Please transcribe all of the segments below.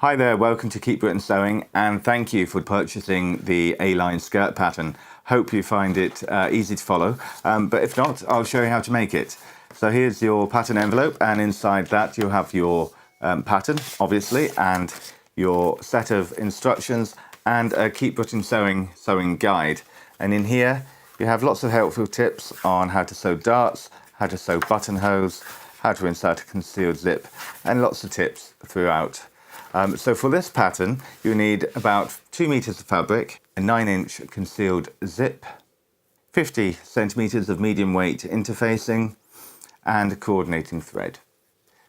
Hi there, welcome to Keep Britain Sewing, and thank you for purchasing the A-line skirt pattern. Hope you find it easy to follow, but if not, I'll show you how to make it. So here's your pattern envelope, and inside that you'll have your pattern, obviously, and your set of instructions and a Keep Britain sewing guide. And in here you have lots of helpful tips on how to sew darts, how to sew buttonholes, how to insert a concealed zip, and lots of tips throughout. So for this pattern, you need about 2 meters of fabric, a 9-inch concealed zip, 50 centimeters of medium weight interfacing, and a coordinating thread.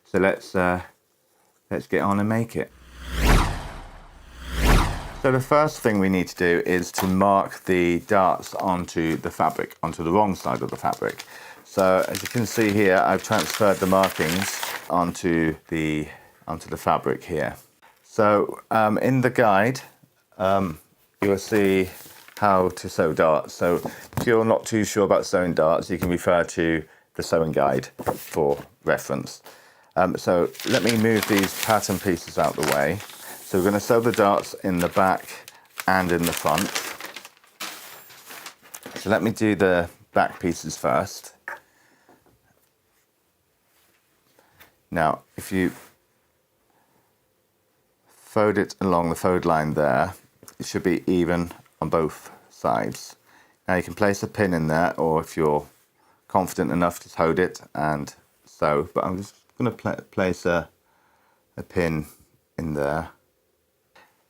So let's get on and make it. So the first thing we need to do is to mark the darts onto the fabric, onto the wrong side of the fabric. So as you can see here, I've transferred the markings onto the fabric here. So in the guide, you will see how to sew darts. So if you're not too sure about sewing darts, you can refer to the sewing guide for reference. So let me move these pattern pieces out the way. So we're going to sew the darts in the back and in the front. So let me do the back pieces first. Now, if you fold it along the fold line there, it should be even on both sides. Now you can place a pin in there, or if you're confident enough, just hold it and sew. But I'm just going to place a pin in there.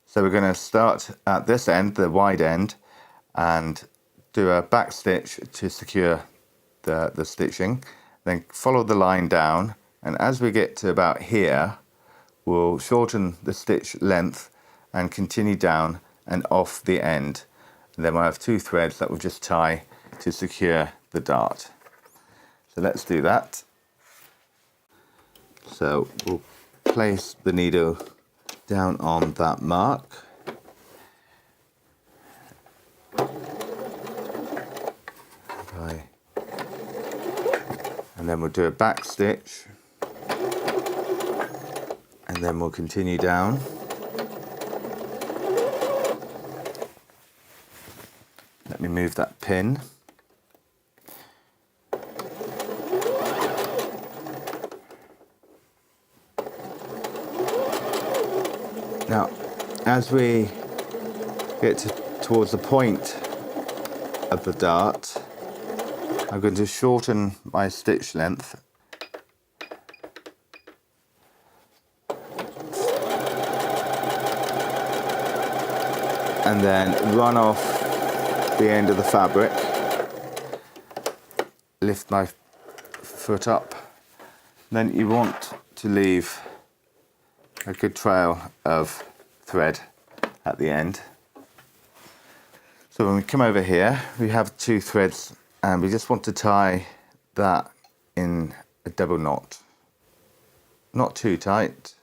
So we're going to start at this end, the wide end, and do a back stitch to secure the stitching. Then follow the line down, and as we get to about here, we'll shorten the stitch length and continue down and off the end. And then we'll have 2 threads that we'll just tie to secure the dart. So let's do that. So we'll place the needle down on that mark. And then we'll do a back stitch. And then we'll continue down. Let me move that pin. Now, as we get towards the point of the dart, I'm going to shorten my stitch length . And then run off the end of the fabric, lift my foot up. Then you want to leave a good trail of thread at the end. So when we come over here, we have 2 threads, and we just want to tie that in a double knot. Not too tight,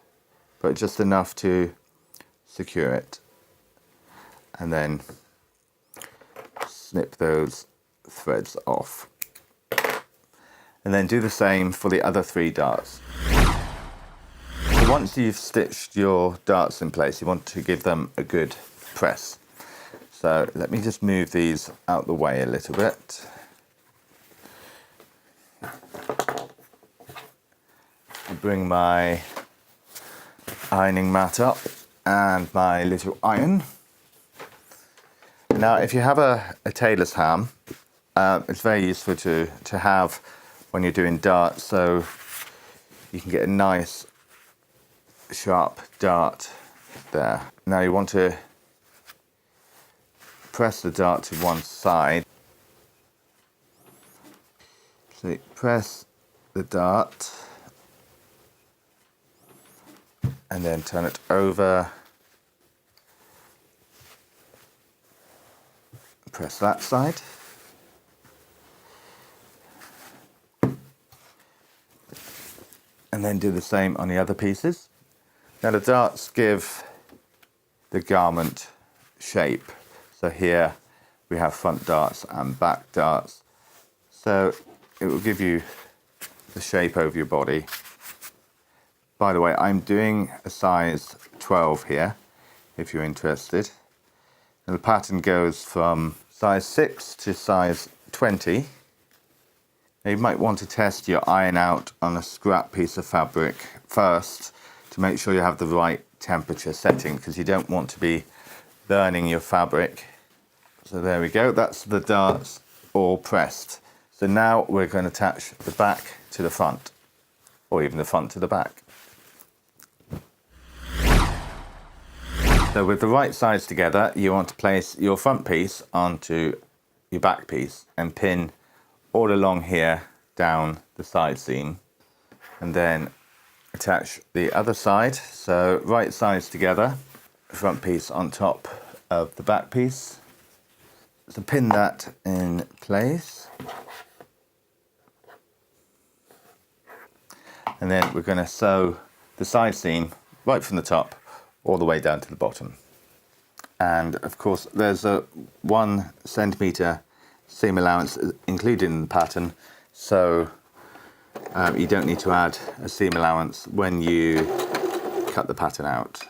but just enough to secure it. And then snip those threads off. And then do the same for the other 3 darts. So once you've stitched your darts in place, you want to give them a good press. So let me just move these out the way a little bit. I'll bring my ironing mat up and my little iron. Now, if you have a tailor's ham, it's very useful to have when you're doing darts, so you can get a nice sharp dart there. Now you want to press the dart to one side. So you press the dart and then turn it over. Press that side. And then do the same on the other pieces. Now the darts give the garment shape. So here we have front darts and back darts. So it will give you the shape over your body. By the way, I'm doing a size 12 here, if you're interested. And the pattern goes from size 6 to size 20. Now you might want to test your iron out on a scrap piece of fabric first to make sure you have the right temperature setting, because you don't want to be burning your fabric. So there we go, that's the darts all pressed. So now we're going to attach the back to the front, or even the front to the back. So with the right sides together, you want to place your front piece onto your back piece and pin all along here down the side seam, and then attach the other side. So right sides together, front piece on top of the back piece. So pin that in place, and then we're going to sew the side seam right from the top all the way down to the bottom. And of course there's a 1 centimeter seam allowance included in the pattern, so you don't need to add a seam allowance when you cut the pattern out.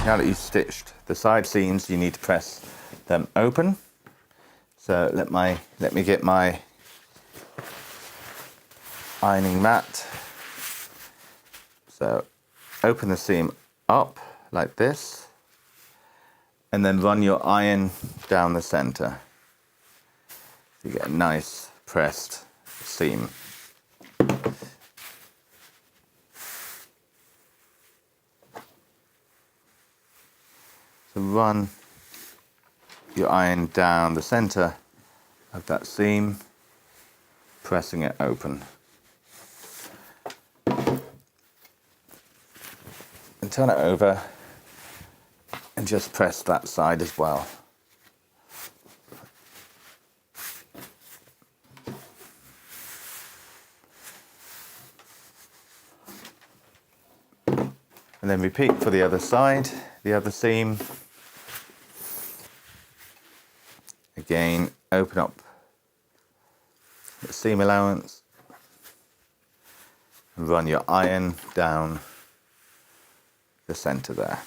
Now that you've stitched the side seams, you need to press them open. So let me get my ironing mat. So open the seam up like this, and then run your iron down the center. You get a nice pressed seam. So run your iron down the center of that seam, pressing it open. And turn it over and just press that side as well. And then repeat for the other side, the other seam. Again, open up the seam allowance and run your iron down the center there,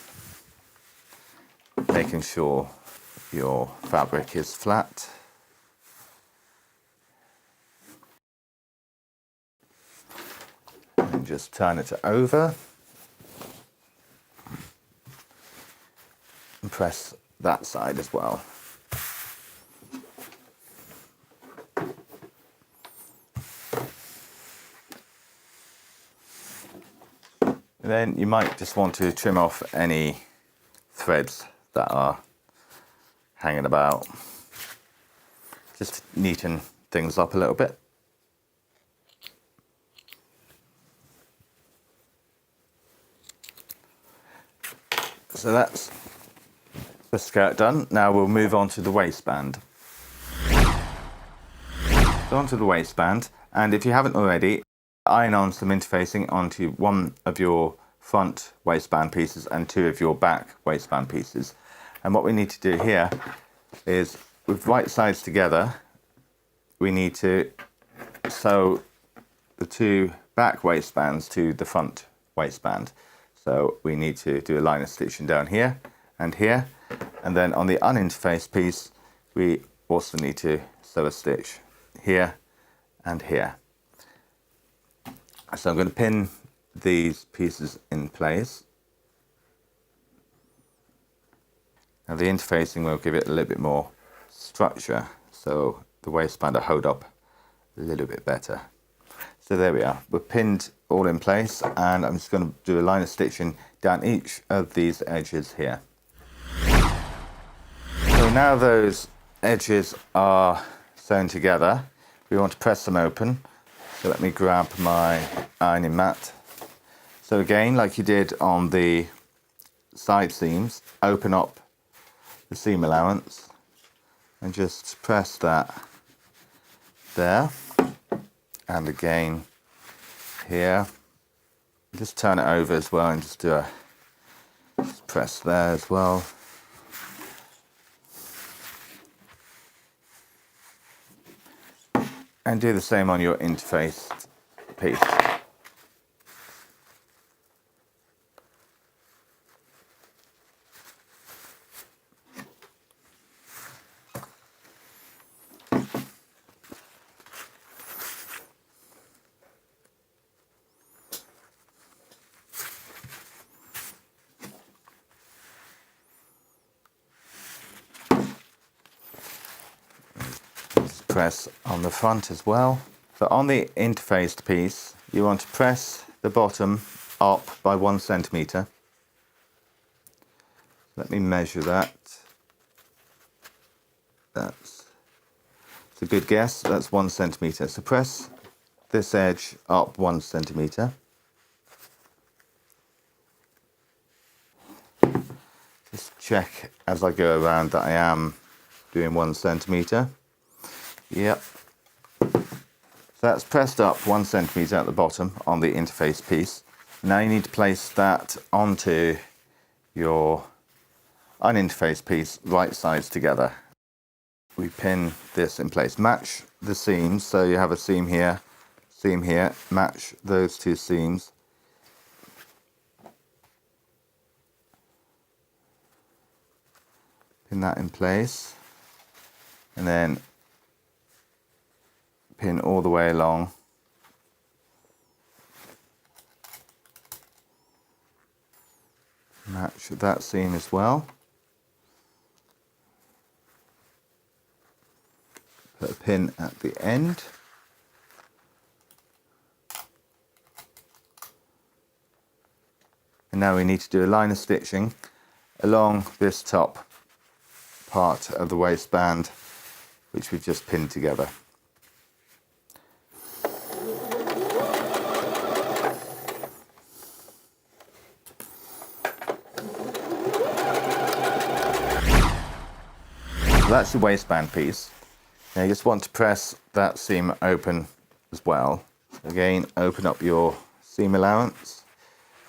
making sure your fabric is flat. And just turn it over and press that side as well. And then you might just want to trim off any threads that are hanging about, just to neaten things up a little bit. So that's the skirt done. Now we'll move on to the waistband. So onto the waistband, and if you haven't already, iron on some interfacing onto one of your front waistband pieces and 2 of your back waistband pieces. And what we need to do here is, with right sides together, we need to sew the 2 back waistbands to the front waistband. So we need to do a line of stitching down here, and then on the uninterfaced piece we also need to sew a stitch here and here. So I'm going to pin these pieces in place. Now the interfacing will give it a little bit more structure, so the waistband will hold up a little bit better. So there we are, we're pinned all in place, and I'm just going to do a line of stitching down each of these edges here. So now those edges are sewn together, we want to press them open. So let me grab my ironing mat. So again, like you did on the side seams, open up the seam allowance and just press that there, and again here. Just turn it over as well and just press there as well. And do the same on your interface piece. Press on the front as well. So on the interfaced piece, you want to press the bottom up by 1 centimetre. Let me measure that. It's a good guess. That's 1 centimetre. So press this edge up 1 centimetre. Just check as I go around that I am doing 1 centimetre. Yep. So that's pressed up 1 centimetre at the bottom on the interface piece. Now you need to place that onto your uninterfaced piece, right sides together. We pin this in place. Match the seams, so you have a seam here, match those two seams. Pin that in place, and then pin all the way along. Match that seam as well. Put a pin at the end. And now we need to do a line of stitching along this top part of the waistband, which we've just pinned together. So that's the waistband piece. Now you just want to press that seam open as well. Again, open up your seam allowance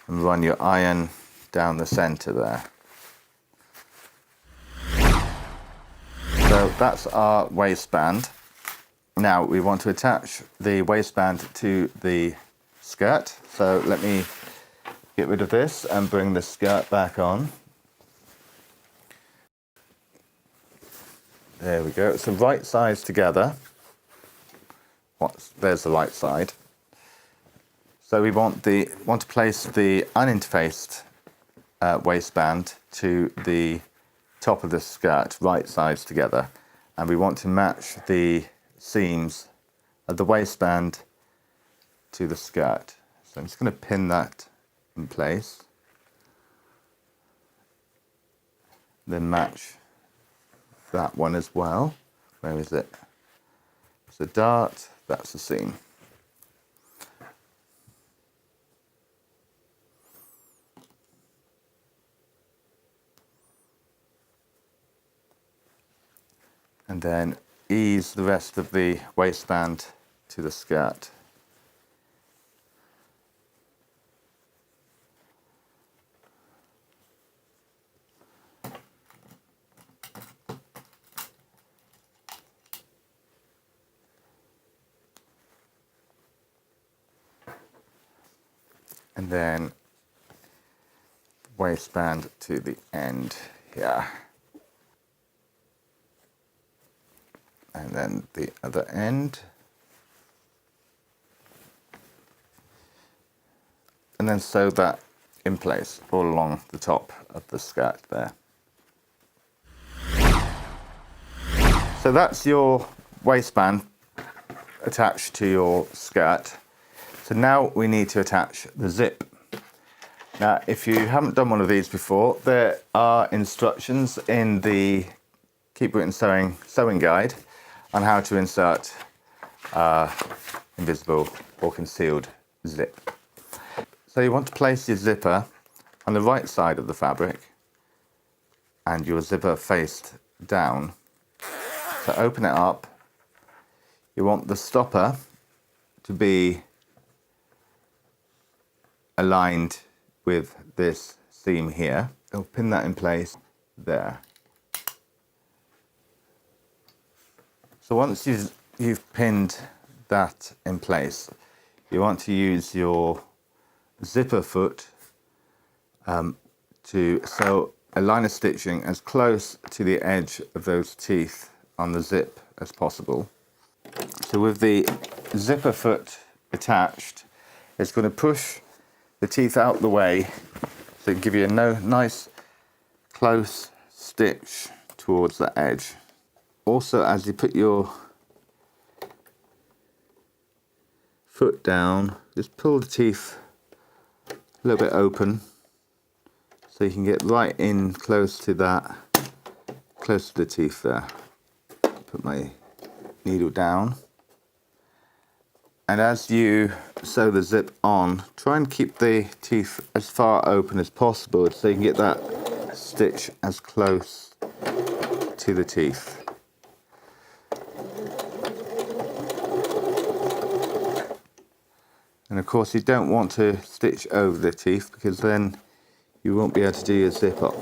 and run your iron down the center there. So that's our waistband. Now we want to attach the waistband to the skirt. So let me get rid of this and bring the skirt back on. There we go. So right sides together. There's the right side. So we want to place the uninterfaced waistband to the top of the skirt, right sides together, and we want to match the seams of the waistband to the skirt. So I'm just going to pin that in place, then match that one as well. Where is it? It's a dart, that's the seam. And then ease the rest of the waistband to the skirt. And then waistband to the end here. And then the other end. And then sew that in place all along the top of the skirt there. So that's your waistband attached to your skirt. So now we need to attach the zip. Now, if you haven't done one of these before, there are instructions in the Keep Written sewing guide on how to insert invisible or concealed zip. So you want to place your zipper on the right side of the fabric and your zipper faced down. So open it up. You want the stopper to be aligned with this seam here. I'll pin that in place there. So once you've pinned that in place, you want to use your zipper foot to sew a line of stitching as close to the edge of those teeth on the zip as possible. So with the zipper foot attached, it's going to push the teeth out the way, so it can give you a nice close stitch towards the edge. Also, as you put your foot down, just pull the teeth a little bit open so you can get right in close to the teeth there. Put my needle down, and as you sew the zip on, try and keep the teeth as far open as possible so you can get that stitch as close to the teeth. And of course you don't want to stitch over the teeth, because then you won't be able to do your zip up.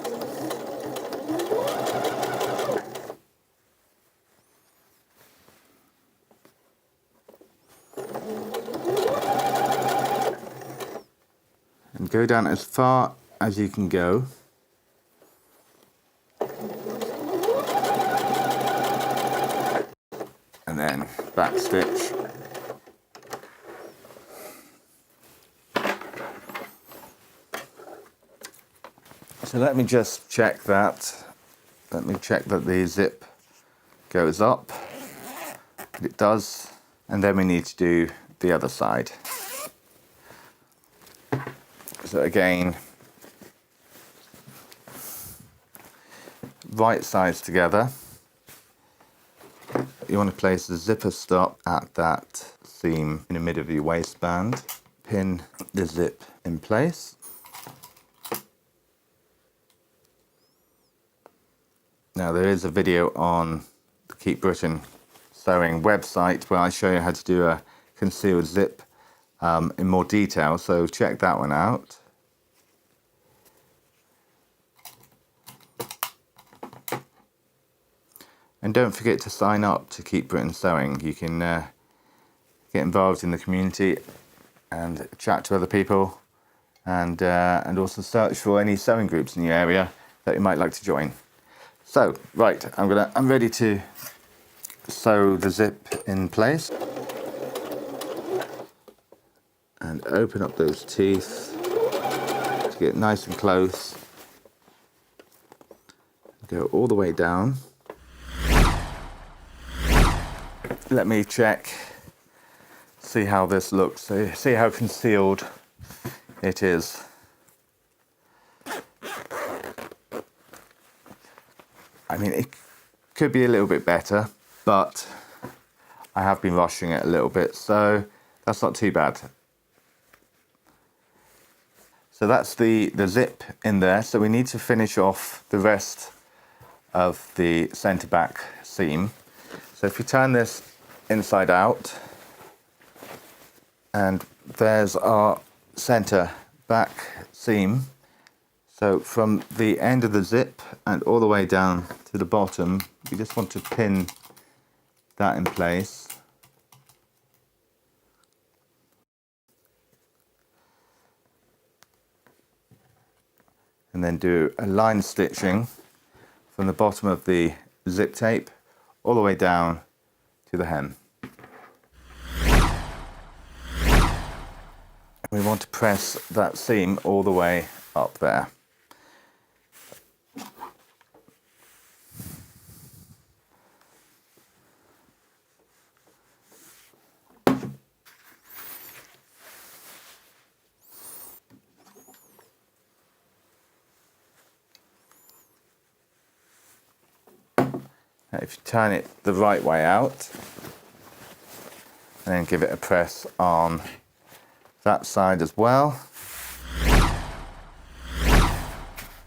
And go down as far as you can go. And then back stitch. So let me just check that. Let me check that the zip goes up. It does. And then we need to do the other side. So again, right sides together. You want to place the zipper stop at that seam in the middle of your waistband. Pin the zip in place. Now there is a video on the Keep Britain Sewing website where I show you how to do a concealed zip in more detail, so check that one out. And don't forget to sign up to Keep Britain Sewing. You can get involved in the community and chat to other people, and also search for any sewing groups in your area that you might like to join. So, right, I'm ready to sew the zip in place. And open up those teeth to get nice and close. Go all the way down. Let me check, see how this looks, see how concealed it is. I mean, it could be a little bit better, but I have been rushing it a little bit, so that's not too bad. So that's the zip in there, so we need to finish off the rest of the centre back seam. So if you turn this inside out, and there's our centre back seam. So from the end of the zip and all the way down to the bottom, you just want to pin that in place. And then do a line stitching from the bottom of the zip tape all the way down to the hem. We want to press that seam all the way up there. Now if you turn it the right way out, and then give it a press on that side as well.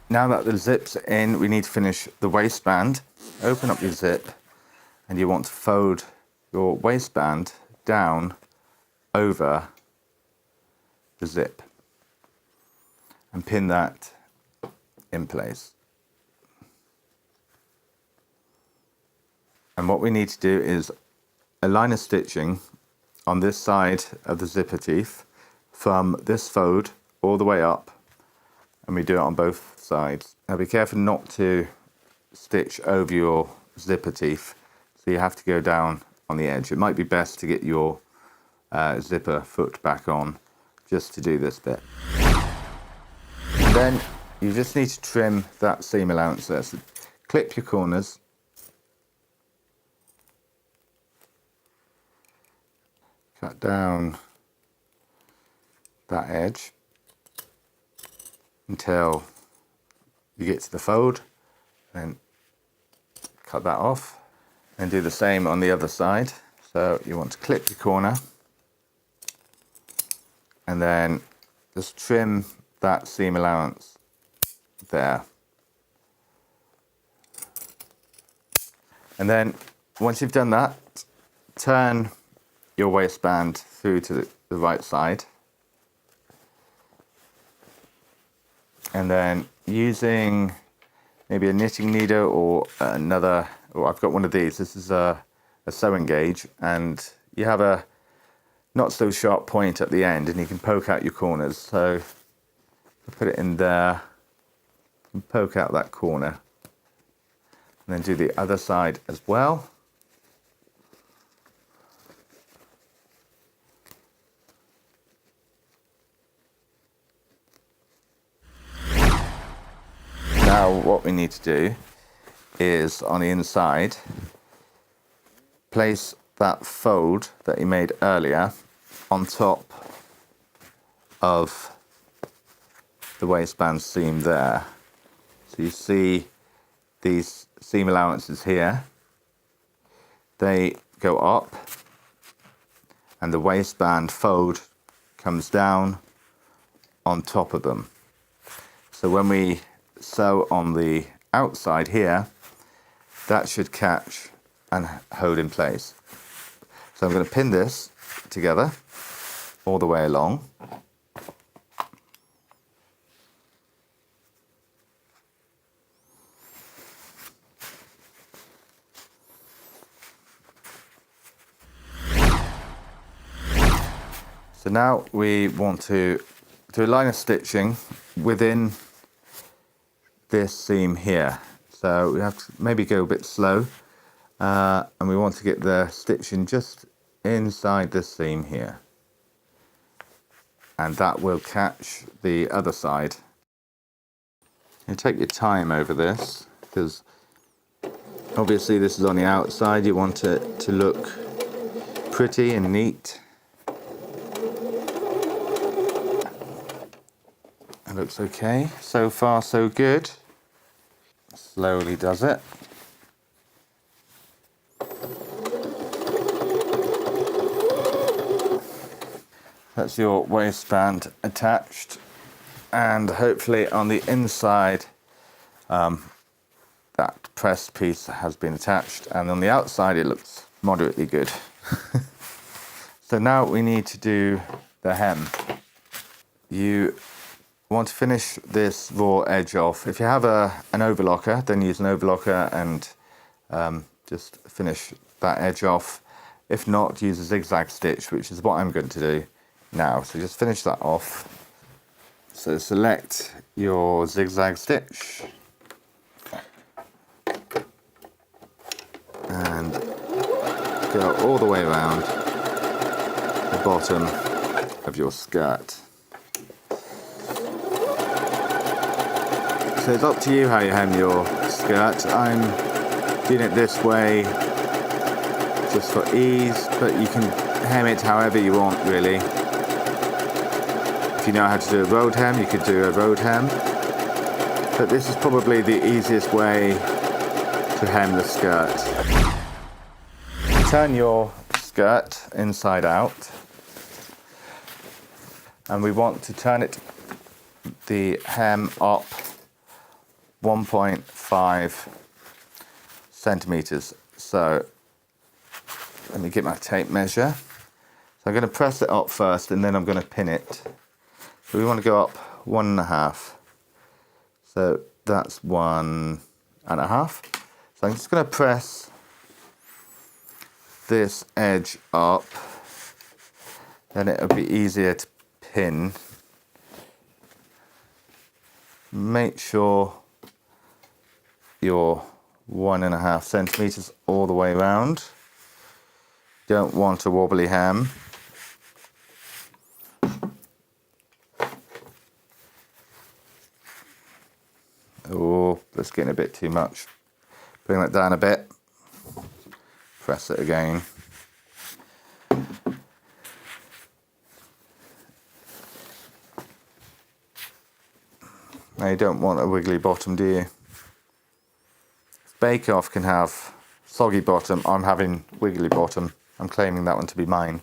Now that the zip's in, we need to finish the waistband. Open up your zip, and you want to fold your waistband down over the zip and pin that in place. And what we need to do is a line of stitching on this side of the zipper teeth from this fold all the way up, and we do it on both sides. Now be careful not to stitch over your zipper teeth, so you have to go down on the edge. It might be best to get your zipper foot back on just to do this bit. And then you just need to trim that seam allowance there. So clip your corners. Cut down that edge until you get to the fold, then cut that off and do the same on the other side. So you want to clip your corner and then just trim that seam allowance there. And then once you've done that, turn your waistband through to the right side, and then using maybe a knitting needle or another, or I've got one of these, this is a sewing gauge, and you have a not so sharp point at the end and you can poke out your corners. So put it in there and poke out that corner, and then do the other side as well. Now what we need to do is on the inside, place that fold that you made earlier on top of the waistband seam there. So you see these seam allowances here, they go up and the waistband fold comes down on top of them. So when we sew on the outside here, that should catch and hold in place. So I'm going to pin this together all the way along. So now we want to do a line of stitching within this seam here. So we have to maybe go a bit slow, and we want to get the stitching just inside this seam here, and that will catch the other side. You take your time over this, because obviously this is on the outside, you want it to look pretty and neat. It looks okay. So far, so good. Slowly does it. That's your waistband attached, and hopefully on the inside that pressed piece has been attached, and on the outside it looks moderately good. So now we need to do the hem. You want to finish this raw edge off. If you have an overlocker, then use an overlocker and just finish that edge off. If not, use a zigzag stitch, which is what I'm going to do now. So just finish that off. So select your zigzag stitch and go all the way around the bottom of your skirt. So it's up to you how you hem your skirt. I'm doing it this way just for ease, but you can hem it however you want, really. If you know how to do a road hem, you could do a road hem. But this is probably the easiest way to hem the skirt. Turn your skirt inside out, and we want to turn it, the hem up 1.5 centimeters. So let me get my tape measure. So I'm going to press it up first, and then I'm going to pin it. So we want to go up 1.5. So that's 1.5. So I'm just going to press this edge up then it'll be easier to pin. Make sure you're 1.5 centimeters all the way around. Don't want a wobbly hem. Oh, that's getting a bit too much. Bring that down a bit. Press it again. Now you don't want a wiggly bottom, do you? Bake Off can have soggy bottom. I'm having wiggly bottom. I'm claiming that one to be mine.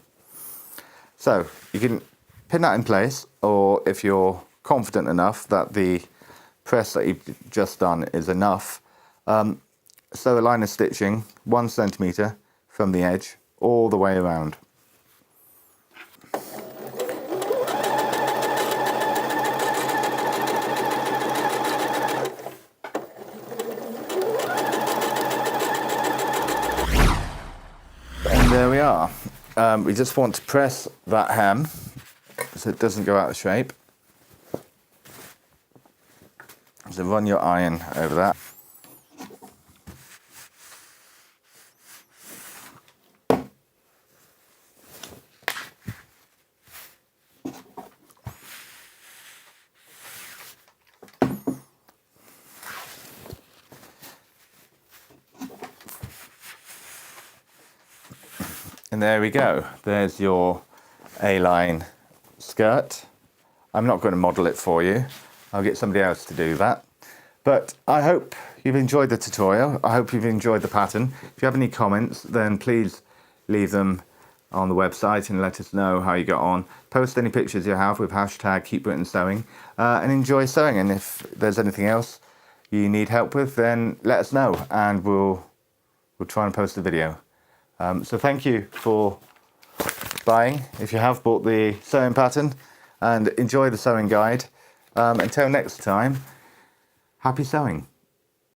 So you can pin that in place, or if you're confident enough that the press that you've just done is enough, sew a line of stitching 1 centimeter from the edge all the way around. And there we are. We just want to press that hem so it doesn't go out of shape. So run your iron over that. And there we go. There's your A-line skirt. I'm not going to model it for you. I'll get somebody else to do that. But I hope you've enjoyed the tutorial. I hope you've enjoyed the pattern. If you have any comments, then please leave them on the website and let us know how you got on. Post any pictures you have with hashtag #KeepBritainSewing and enjoy sewing. And if there's anything else you need help with, then let us know and we'll try and post a video. So thank you for buying, if you have bought the sewing pattern, and enjoy the sewing guide. Until next time, happy sewing.